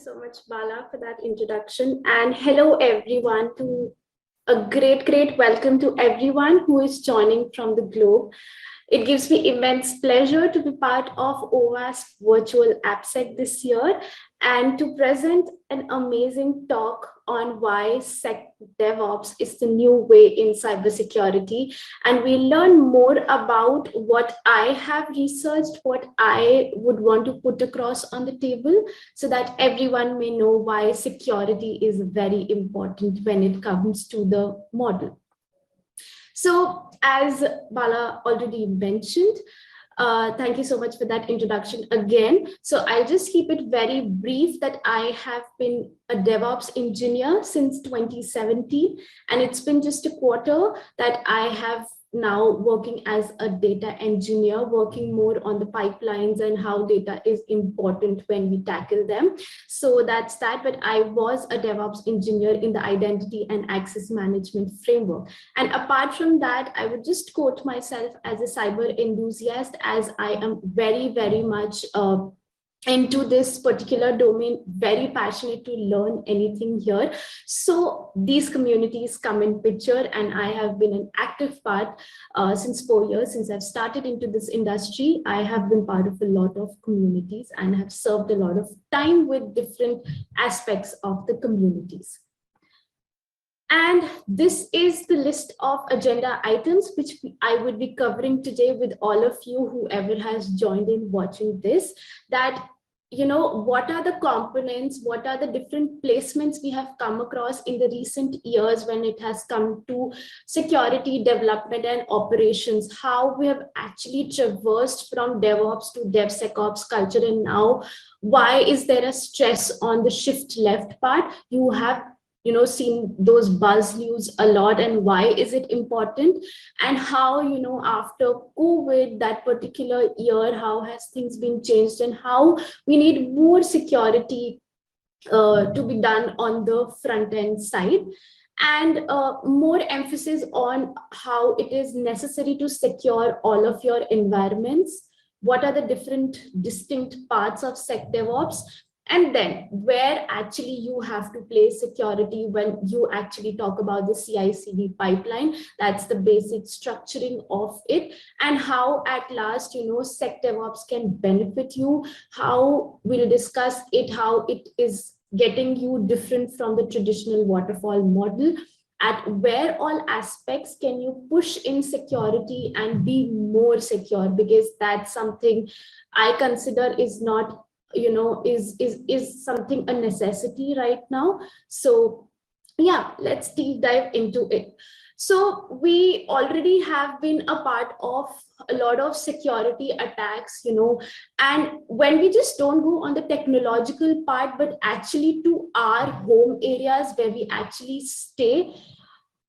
so much, Bala, for that introduction. And hello, everyone, to a great welcome to everyone who is joining from the globe. It gives me immense pleasure to be part of OWASP virtual AppSec this year and to present an amazing talk on why SecDevOps is the new way in cybersecurity. And we learn more about what I have researched, what I would want to put across on the table so that everyone may know why security is very important when it comes to the model. So as Bala already mentioned, thank you so much for that introduction again. So I'll just keep it very brief that I have been a DevOps engineer since 2017, and it's been just a quarter that I have now working as a data engineer, working more on the pipelines and how data is important when we tackle them. So that's that, but I was a DevOps engineer in the identity and access management framework. And apart from that, I would just quote myself as a cyber enthusiast, as I am very much into this particular domain, very passionate to learn anything here. So these communities come in picture, and I have been an active part since 4 years. Since I've started into this industry, I have been part of a lot of communities and have served a lot of time with different aspects of the communities. And this is the list of agenda items which I would be covering today with all of you, whoever has joined in watching this, that what are the components, what are the different placements we have come across in the recent years when it has come to security development and operations, how we have actually traversed from DevOps to DevSecOps culture, and now why is there a stress on the shift left part? You have seen those buzz news a lot, and why is it important, and how after COVID, that particular year, how has things been changed, and how we need more security to be done on the front end side, and more emphasis on how it is necessary to secure all of your environments. What are the different distinct parts of SecDevOps? And then where actually you have to place security when you actually talk about the CI/CD pipeline. That's the basic structuring of it, and how at last, SecDevOps can benefit you, how we'll discuss it, how it is getting you different from the traditional waterfall model, at where all aspects can you push in security and be more secure, because that's something I consider is not is something a necessity right now. So yeah, let's deep dive into it. So we already have been a part of a lot of security attacks, and when we just don't go on the technological part, but actually to our home areas where we actually stay.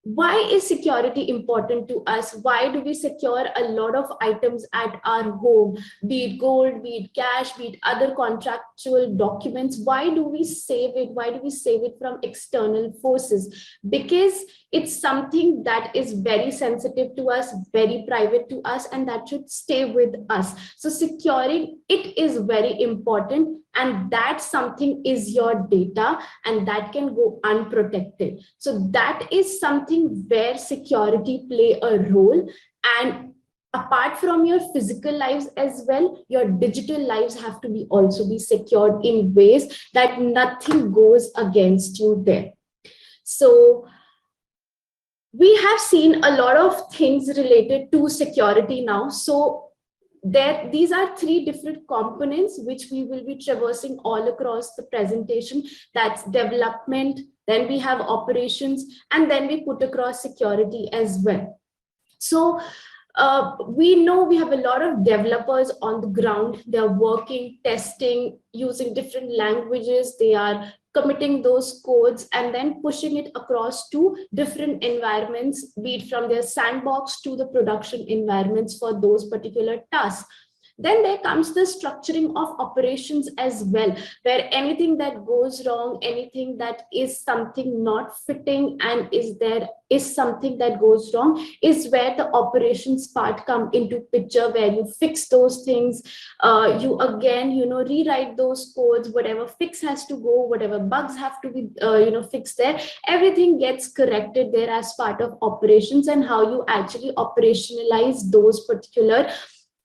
Why is security important to us? Why do we secure a lot of items at our home, be it gold, be it cash, be it other contractual documents? Why do we save it? Why do we save it from external forces? Because it's something that is very sensitive to us, very private to us, and that should stay with us. So securing it is very important, and that something is your data, and that can go unprotected. So that is something where security play a role. And apart from your physical lives as well, your digital lives have to be also be secured in ways that nothing goes against you there. So we have seen a lot of things related to security now. So these are three different components which we will be traversing all across the presentation. That's development, then we have operations, and then we put across security as well. So we know we have a lot of developers on the ground. They're working, testing, using different languages. They are committing those codes and then pushing it across to different environments, be it from their sandbox to the production environments for those particular tasks. Then there comes the structuring of operations as well, where anything that goes wrong, anything that is something not fitting and is something that goes wrong, is where the operations part come into picture, where you fix those things. You again, rewrite those codes, whatever fix has to go, whatever bugs have to be, fixed there, everything gets corrected there as part of operations, and how you actually operationalize those particular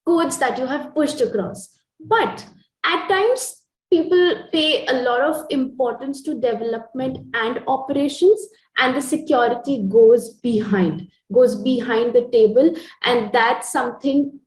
codes that you have pushed across. But at times, people pay a lot of importance to development and operations, and the security goes behind the table. And that's something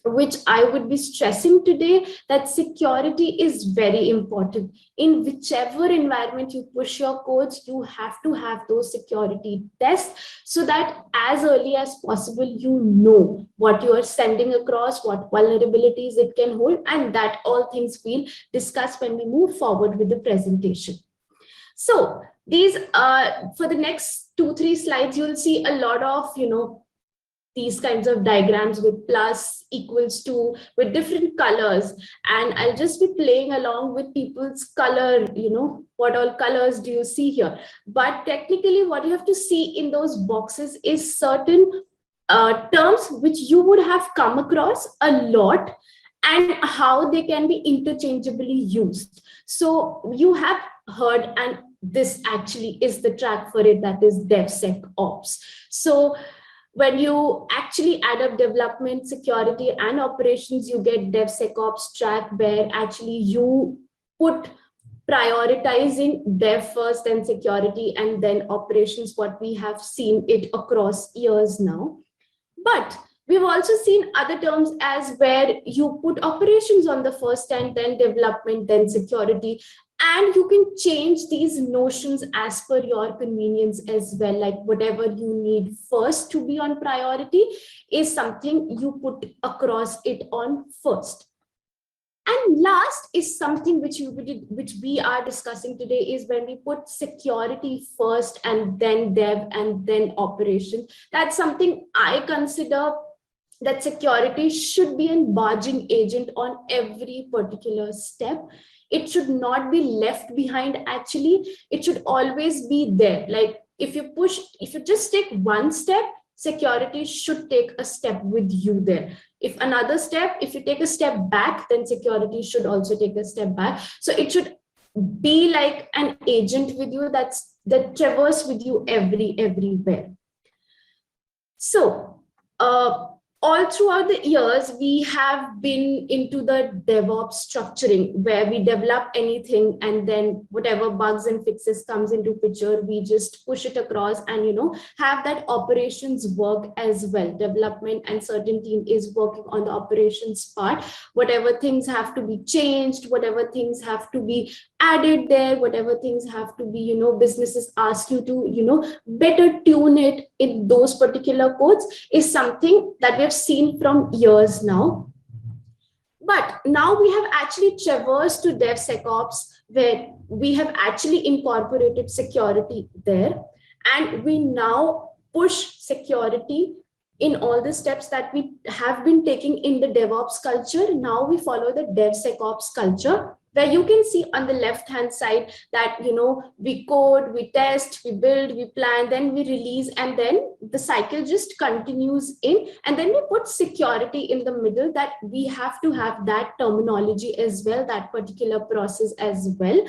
which I would be stressing today, that security is very important. In whichever environment you push your codes, you have to have those security tests, so that as early as possible, you know what you are sending across, what vulnerabilities it can hold, and that all things we'll discuss when we move forward with the presentation. So these for the next 2-3 slides, you'll see a lot of, these kinds of diagrams with plus, equals to, with different colors. And I'll just be playing along with people's color, what all colors do you see here? But technically what you have to see in those boxes is certain terms which you would have come across a lot, and how they can be interchangeably used. So you have heard, and this actually is the track for it, that is DevSecOps. So when you actually add up development, security, and operations, you get DevSecOps track, where actually you put prioritizing dev first, then security, and then operations, what we have seen it across years now. But we've also seen other terms as where you put operations on the first, and then development, then security. And you can change these notions as per your convenience as well. Like whatever you need first to be on priority is something you put across it on first. And last is something which we are discussing today, is when we put security first, and then dev, and then operation. That's something I consider, that security should be a barging agent on every particular step. It should not be left behind. Actually, it should always be there. Like if you just take one step, security should take a step with you there. If you take a step back, then security should also take a step back. So it should be like an agent with you, that traverse with you everywhere. So all throughout the years, we have been into the DevOps structuring, where we develop anything, and then whatever bugs and fixes comes into picture, we just push it across, and have that operations work as well. Development and certain team is working on the operations part. Whatever things have to be changed, whatever things have to be added there, whatever things have to be, businesses ask you to, better tune it in those particular codes, is something that we have seen from years now. But now we have actually traversed to DevSecOps, where we have actually incorporated security there, and we now push security in all the steps that we have been taking in the DevOps culture. Now we follow the DevSecOps culture, where you can see on the left hand side that we code, we test, we build, we plan, then we release, and then the cycle just continues in. And then we put security in the middle, that we have to have that terminology as well, that particular process as well,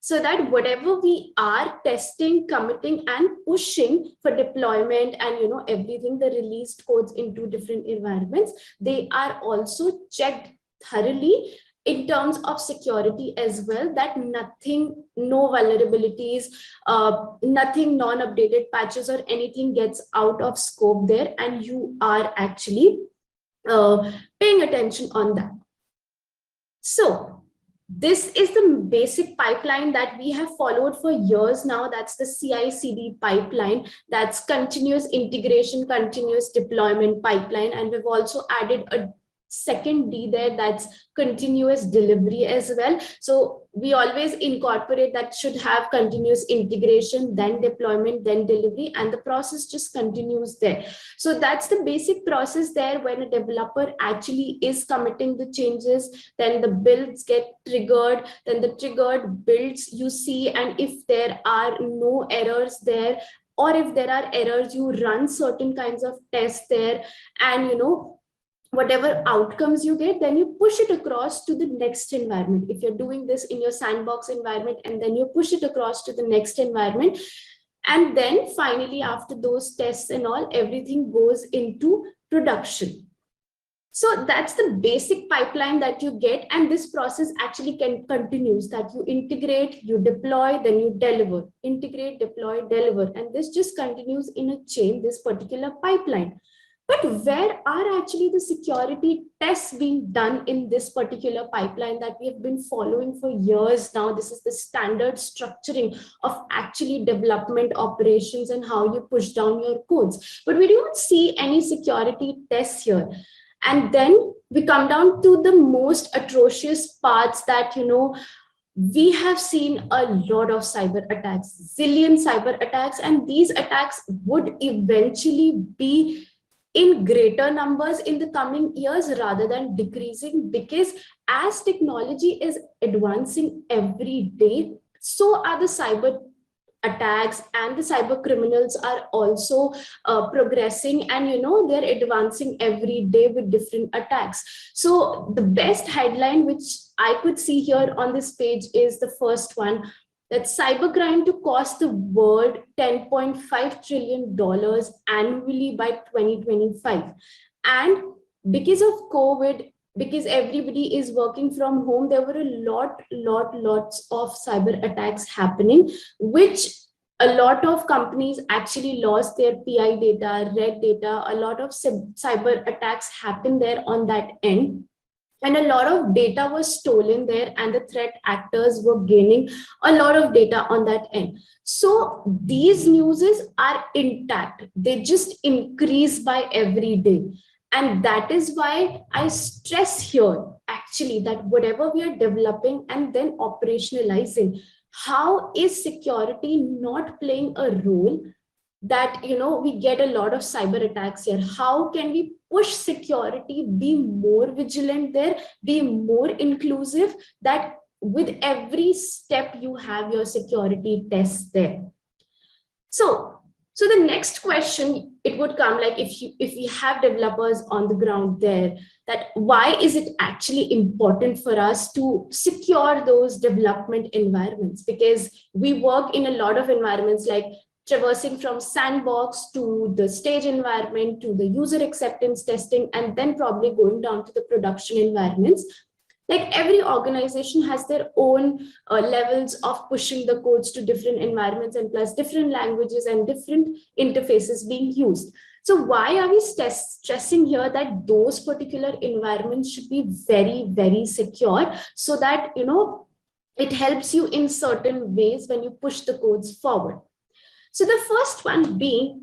so that whatever we are testing, committing, and pushing for deployment, and everything, the released codes into different environments, they are also checked thoroughly in terms of security as well, that nothing, no vulnerabilities, nothing, non-updated patches or anything gets out of scope there, and you are actually paying attention on that. So this is the basic pipeline that we have followed for years now. That's the CI/CD pipeline. That's continuous integration, continuous deployment pipeline. And we've also added a second D there, that's continuous delivery as well. So we always incorporate that should have continuous integration, then deployment, then delivery, and the process just continues there. So that's the basic process there. When a developer actually is committing the changes, then the builds get triggered, then the triggered builds you see, and if there are no errors there, or if there are errors, you run certain kinds of tests there, and whatever outcomes you get, then you push it across to the next environment. If you're doing this in your sandbox environment, and then you push it across to the next environment, and then finally after those tests and all, everything goes into production. So that's the basic pipeline that you get, and this process actually continues, that you integrate, you deploy, then you deliver, integrate, deploy, deliver, and this just continues in a chain, this particular pipeline. But where are actually the security tests being done in this particular pipeline that we have been following for years now? This is the standard structuring of actually development operations and how you push down your codes. But we don't see any security tests here. And then we come down to the most atrocious parts that, we have seen a lot of cyber attacks, zillion cyber attacks, and these attacks would eventually be in greater numbers in the coming years rather than decreasing, because as technology is advancing every day, so are the cyber attacks, and the cyber criminals are also progressing, and they're advancing every day with different attacks. So the best headline which I could see here on this page is the first one, that cybercrime to cost the world $10.5 trillion annually by 2025. And because of COVID, because everybody is working from home, there were lots of cyber attacks happening, which a lot of companies actually lost their PI data, red data. A lot of cyber attacks happened there on that end. And a lot of data was stolen there, and the threat actors were gaining a lot of data on that end. So these newses are intact. They just increase by every day. And that is why I stress here, actually, that whatever we are developing and then operationalizing, how is security not playing a role that, we get a lot of cyber attacks here? How can we push security, be more vigilant there, be more inclusive, that with every step you have your security tests there? So the next question, it would come like, if we have developers on the ground there, that why is it actually important for us to secure those development environments? Because we work in a lot of environments, like traversing from sandbox to the stage environment to the user acceptance testing, and then probably going down to the production environments. Like every organization has their own levels of pushing the codes to different environments, and plus different languages and different interfaces being used. So why are we stressing here that those particular environments should be very, very secure, so that, it helps you in certain ways when you push the codes forward? So the first one being,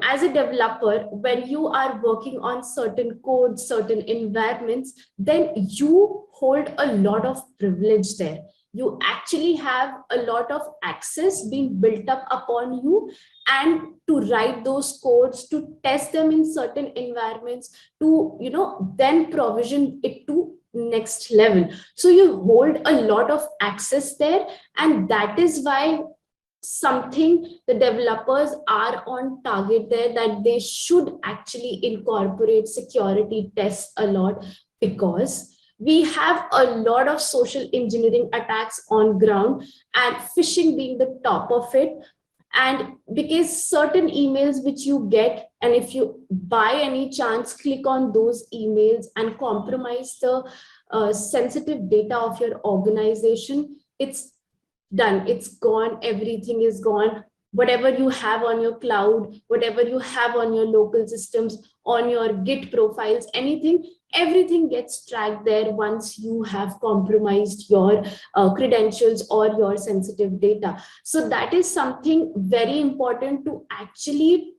as a developer, when you are working on certain codes, certain environments, then you hold a lot of privilege there. You actually have a lot of access being built up upon you, and to write those codes, to test them in certain environments, to, then provision it to next level. So you hold a lot of access there, and that is why something the developers are on target there, that they should actually incorporate security tests a lot, because we have a lot of social engineering attacks on ground, and phishing being the top of it. And because certain emails which you get, and if you by any chance click on those emails and compromise the sensitive data of your organization, it's done, it's gone, everything is gone. Whatever you have on your cloud, whatever you have on your local systems, on your Git profiles, everything gets tracked there once you have compromised your credentials or your sensitive data. So that is something very important, to actually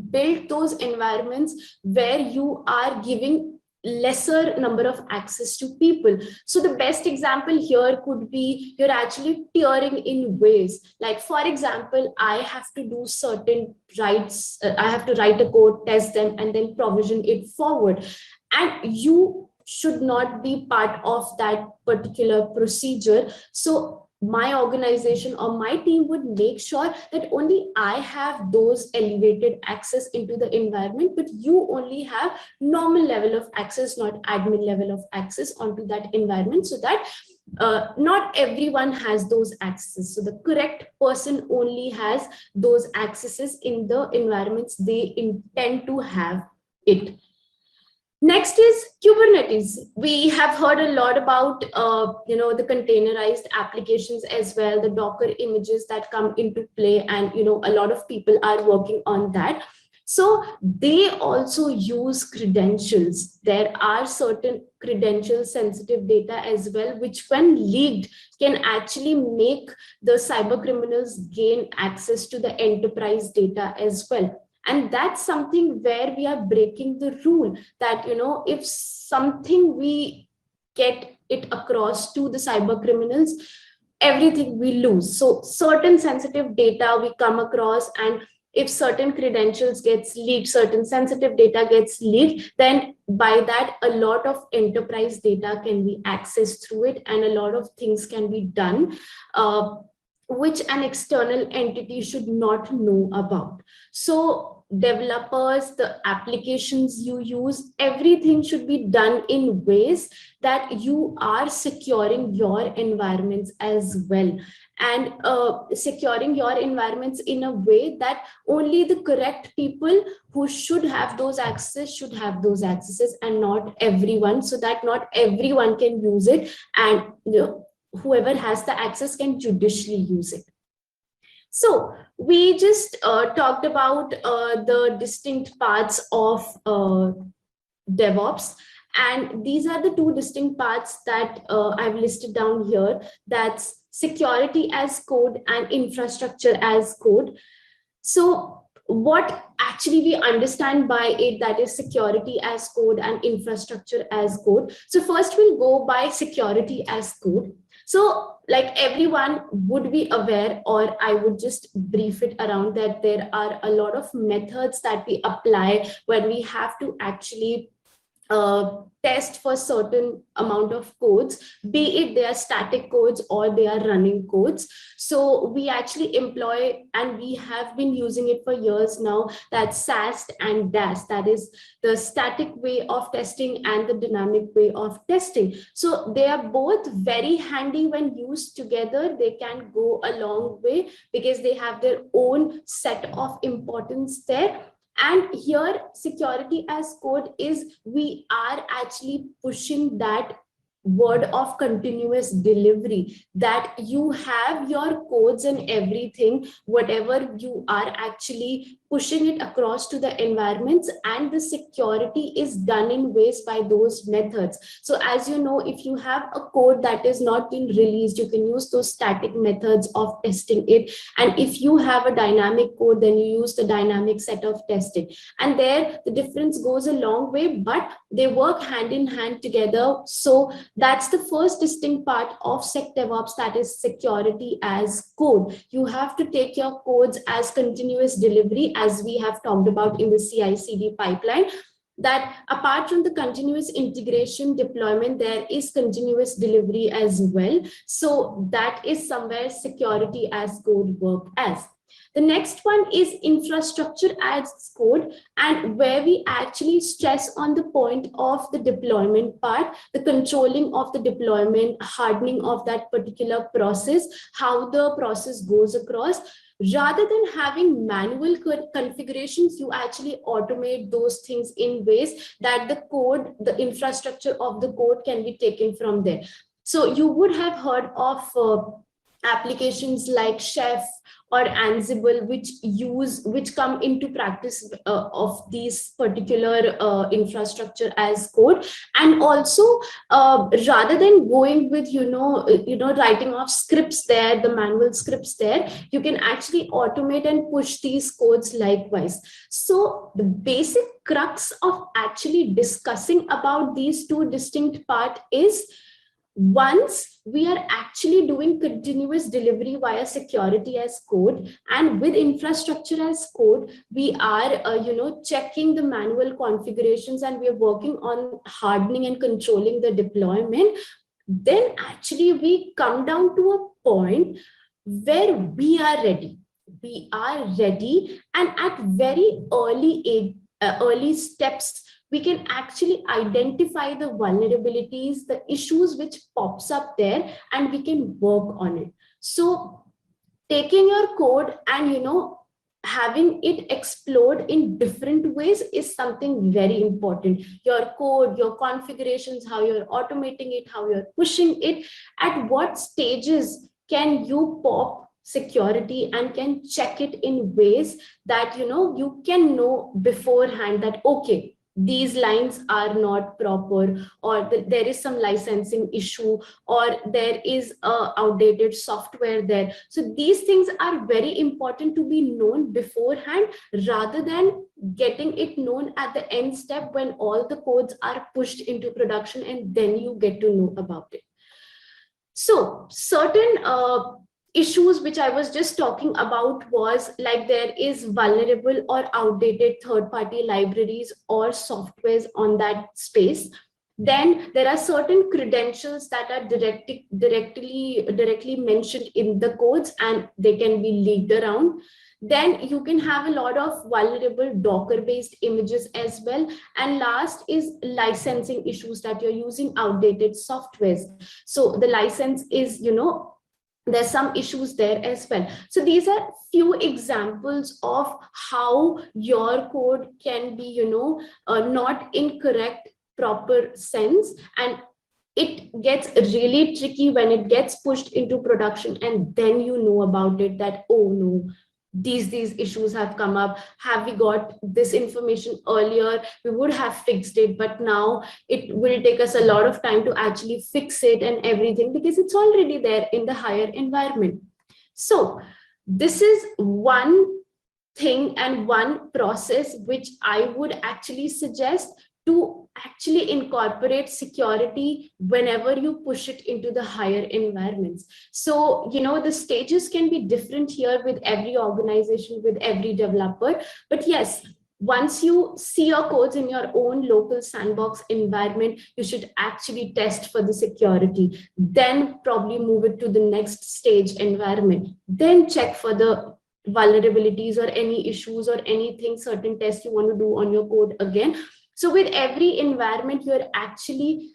build those environments where you are giving lesser number of access to people. So the best example here could be you're actually tiering in ways. Like, for example, I have to do certain writes, I have to write a code, test them, and then provision it forward. And you should not be part of that particular procedure. So my organization or my team would make sure that only I have those elevated access into the environment, but you only have normal level of access, not admin level of access onto that environment, so that not everyone has those accesses. So the correct person only has those accesses in the environments they intend to have it. Next is Kubernetes. We have heard a lot about the containerized applications as well, the Docker images that come into play, and a lot of people are working on that. So they also use credentials. There are certain credential sensitive data as well, which when leaked can actually make the cyber criminals gain access to the enterprise data as well. And that's something where we are breaking the rule that, if something we get it across to the cyber criminals, everything we lose. So certain sensitive data we come across, and if certain credentials gets leaked, certain sensitive data gets leaked, then by that, a lot of enterprise data can be accessed through it, and a lot of things can be done, which an external entity should not know about. So developers, the applications you use, everything should be done in ways that you are securing your environments as well, and securing your environments in a way that only the correct people who should have those access should have those accesses, and not everyone, so that not everyone can use it, and whoever has the access can judicially use it. So we just talked about the distinct parts of DevOps, and these are the two distinct parts that I've listed down here. That's security as code and infrastructure as code. So what actually we understand by it, that is security as code and infrastructure as code. So first we'll go by security as code. So like everyone would be aware, or I would just brief it around, that there are a lot of methods that we apply when we have to actually test for certain amount of codes, be it they are static codes or they are running codes. So we actually employ, and we have been using it for years now, that's SAST and DAST, that is the static way of testing and the dynamic way of testing. So they are both very handy when used together. They can go a long way because they have their own set of importance there. And here, security as code is, we are actually pushing that word of continuous delivery, that you have your codes and everything, whatever you are actually pushing it across to the environments, and the security is done in ways by those methods. So as you know, if you have a code that is not been released, you can use those static methods of testing it. And if you have a dynamic code, then you use the dynamic set of testing. And there the difference goes a long way, but they work hand in hand together. So that's the first distinct part of SecDevOps, that is security as code. You have to take your codes as continuous delivery, as we have talked about in the CI/CD pipeline, that apart from the continuous integration deployment, there is continuous delivery as well. So that is somewhere security as code work as. The next one is infrastructure as code, and where we actually stress on the point of the deployment part, the controlling of the deployment, hardening of that particular process, how the process goes across. Rather than having manual configurations, you actually automate those things in ways that the code, the infrastructure of the code can be taken from there. So you would have heard of applications like Chef or Ansible, which come into practice of these particular infrastructure as code. And also, rather than going with writing off scripts there, the manual scripts there, you can actually automate and push these codes likewise. So the basic crux of actually discussing about these two distinct parts is, once we are actually doing continuous delivery via security as code and with infrastructure as code, we are checking the manual configurations and we are working on hardening and controlling the deployment, then actually we come down to a point where we are ready. We are ready, and at very early steps, we can actually identify the vulnerabilities, the issues which pops up there, and we can work on it. So taking your code and having it explode in different ways is something very important. Your code, your configurations, how you're automating it, how you're pushing it, at what stages can you pop security and can check it in ways that you can know beforehand that, okay, these lines are not proper, or there is some licensing issue, or there is outdated software there. So these things are very important to be known beforehand, rather than getting it known at the end step when all the codes are pushed into production and then you get to know about it. So certain issues which I was just talking about was like, there is vulnerable or outdated third-party libraries or softwares on that space. Then there are certain credentials that are directly mentioned in the codes and they can be leaked around. Then you can have a lot of vulnerable Docker-based images as well. And last is licensing issues, that you're using outdated softwares. So the license is, there's some issues there as well. So these are few examples of how your code can be, not in correct, proper sense. And it gets really tricky when it gets pushed into production and then you know about it, that, oh no, these issues have come up. Have we got this information earlier, we would have fixed it, but now it will take us a lot of time to actually fix it and everything, because it's already there in the higher environment. So this is one thing and one process which I would actually suggest to actually incorporate security whenever you push it into the higher environments. So, the stages can be different here with every organization, with every developer. But yes, once you see your codes in your own local sandbox environment, you should actually test for the security. Then probably move it to the next stage environment. Then check for the vulnerabilities or any issues or anything, certain tests you want to do on your code again. So with every environment, you're actually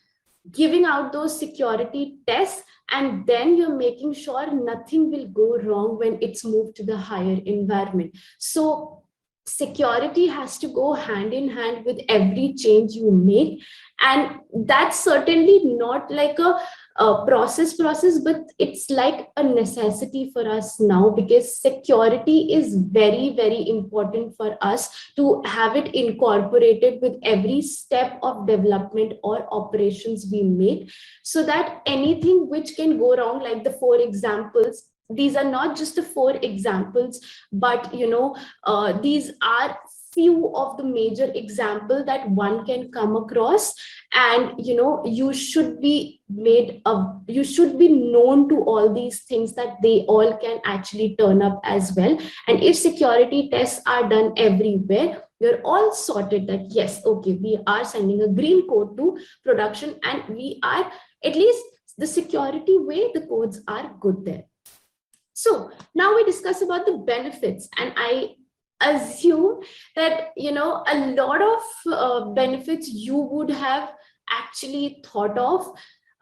giving out those security tests, and then you're making sure nothing will go wrong when it's moved to the higher environment. So security has to go hand in hand with every change you make. And that's certainly not like a process, but it's like a necessity for us now, because security is very, very important for us to have it incorporated with every step of development or operations we make, so that anything which can go wrong, like the 4 examples, these are not just the 4 examples, but these are few of the major examples that one can come across. And you should be you should be known to all these things, that they all can actually turn up as well. And if security tests are done everywhere, we're all sorted that yes, okay, we are sending a green code to production, and we are, at least the security way, the codes are good there. So now we discuss about the benefits, and I assume that a lot of benefits you would have actually thought of.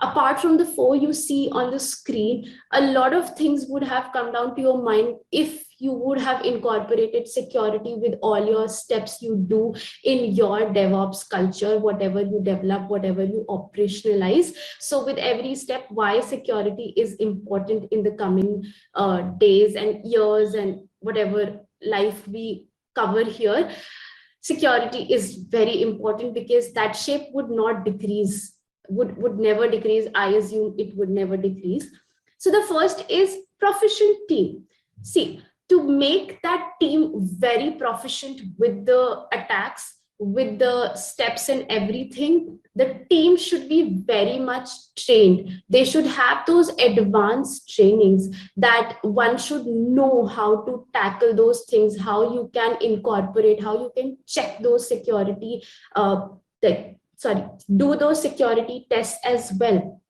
Apart from the 4 you see on the screen, a lot of things would have come down to your mind if you would have incorporated security with all your steps you do in your DevOps culture, whatever you develop, whatever you operationalize. So with every step, why security is important in the coming days and years and whatever life we cover here, security is very important because that shape would not decrease, would never decrease. I assume it would never decrease. So the first is proficient team. See, to make that team very proficient with the attacks, with the steps and everything, the team should be very much trained. They should have those advanced trainings that one should know how to tackle those things, how you can incorporate, how you can check those security, do those security tests as well.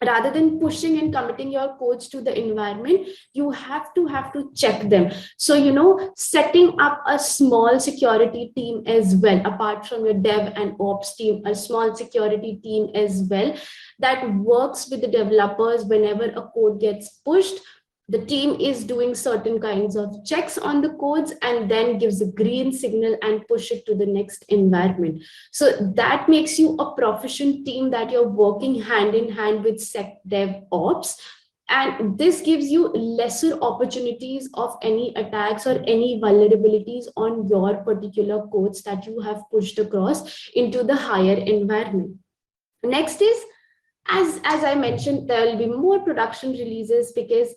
Rather than pushing and committing your codes to the environment, you have to check them. So, setting up a small security team as well, apart from your dev and ops team, a small security team as well that works with the developers whenever a code gets pushed. The team is doing certain kinds of checks on the codes and then gives a green signal and push it to the next environment. So that makes you a proficient team, that you're working hand in hand with SecDevOps. And this gives you lesser opportunities of any attacks or any vulnerabilities on your particular codes that you have pushed across into the higher environment. Next is, as I mentioned, there will be more production releases because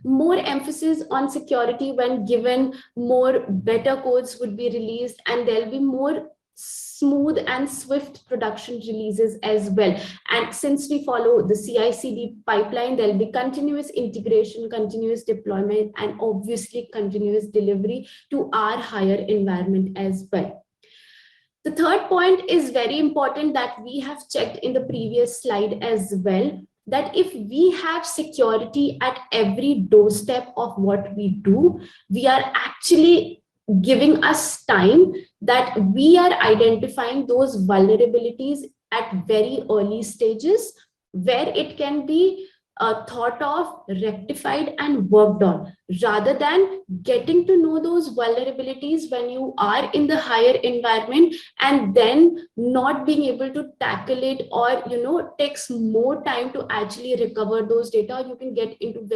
more emphasis on security when given, more better codes would be released, and there'll be more smooth and swift production releases as well. And since we follow the CI/CD pipeline, there'll be continuous integration, continuous deployment, and obviously continuous delivery to our higher environment as well. The third point is very important that we have checked in the previous slide as well, that if we have security at every doorstep of what we do, we are actually giving us time that we are identifying those vulnerabilities at very early stages where it can be thought of, rectified, and worked on, rather than getting to know those vulnerabilities when you are in the higher environment and then not being able to tackle it, or takes more time to actually recover those data. You can get into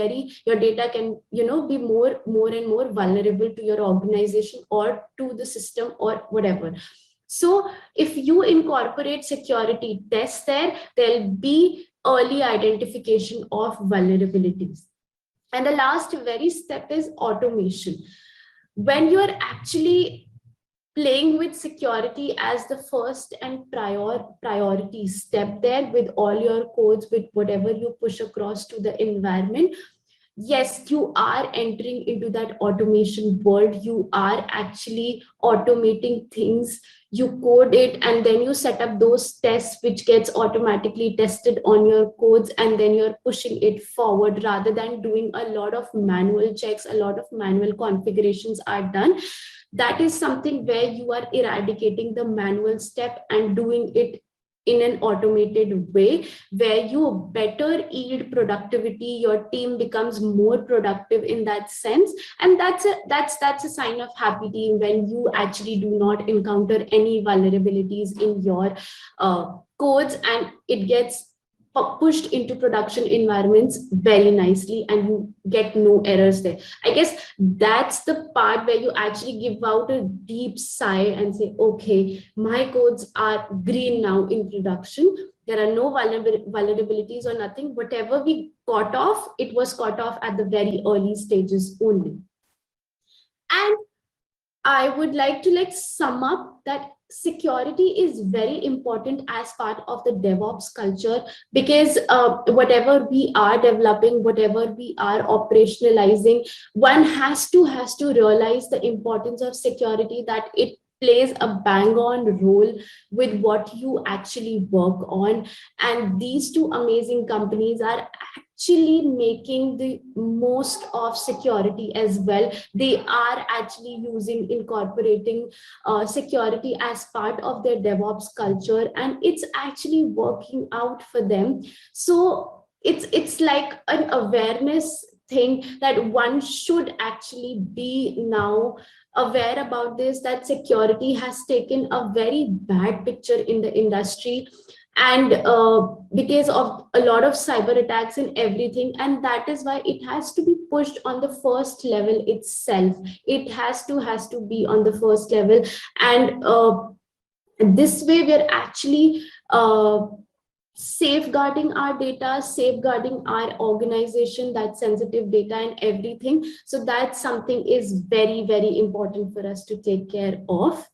your data can be more and more vulnerable to your organization or to the system or whatever. So if you incorporate security tests there'll be early identification of vulnerabilities. And the last very step is automation. When you're actually playing with security as the first and priority step there with all your codes, with whatever you push across to the environment, yes, you are entering into that automation world. You are actually automating things. You code it and then you set up those tests which gets automatically tested on your codes, and then you're pushing it forward rather than doing a lot of manual checks. A lot of manual configurations are done. That is something where you are eradicating the manual step and doing it in an automated way where you better yield productivity. Your team becomes more productive in that sense, and that's a sign of happy team when you actually do not encounter any vulnerabilities in your codes, and it gets pushed into production environments very nicely and you get no errors there. I guess that's the part where you actually give out a deep sigh and say, okay, my codes are green now in production. There are no vulnerabilities or nothing. Whatever we caught off, it was caught off at the very early stages only. And I would like to sum up that security is very important as part of the DevOps culture, because whatever we are developing, whatever we are operationalizing, one has to realize the importance of security, that it plays a bang on role with what you actually work on. And these two amazing companies are actually making the most of security as well. They are actually incorporating security as part of their DevOps culture, and it's actually working out for them. So it's like an awareness think that one should actually be now aware about this, that security has taken a very bad picture in the industry, and because of a lot of cyber attacks and everything, and that is why it has to be pushed on the first level itself. It has to be on the first level, and this way we are actually safeguarding our data, safeguarding our organization, that sensitive data and everything. So that's something is very, very important for us to take care of.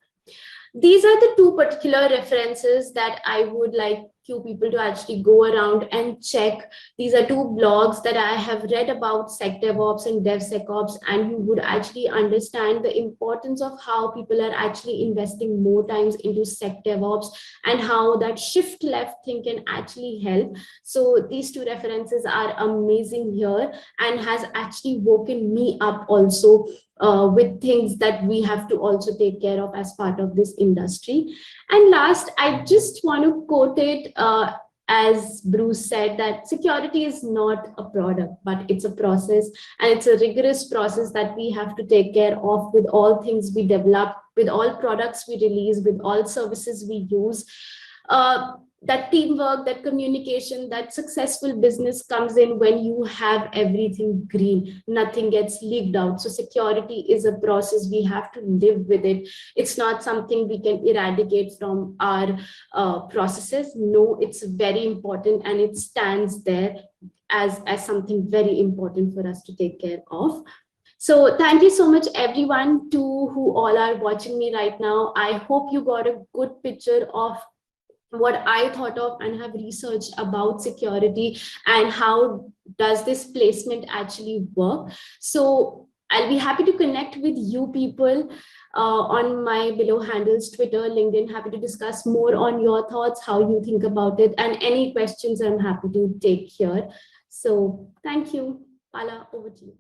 These are the two particular references that I would like you people to actually go around and check. These are two blogs that I have read about SecDevOps and DevSecOps, and you would actually understand the importance of how people are actually investing more times into SecDevOps and how that shift left thing can actually help. So these two references are amazing here and has actually woken me up also with things that we have to also take care of as part of this industry. And last, I just want to quote it as Bruce said, that security is not a product, but it's a process, and it's a rigorous process that we have to take care of with all things we develop, with all products we release, with all services we use. That teamwork, that communication, that successful business comes in when you have everything green, nothing gets leaked out. So security is a process, we have to live with it. It's not something we can eradicate from our processes. No, it's very important, and it stands there as something very important for us to take care of. So thank you so much, everyone, to who all are watching me right now. I hope you got a good picture of what I thought of and have researched about security and how does this placement actually work. So I'll be happy to connect with you people on my below handles, Twitter, LinkedIn, happy to discuss more on your thoughts, how you think about it, and any questions I'm happy to take here. So thank you. Pala, over to you.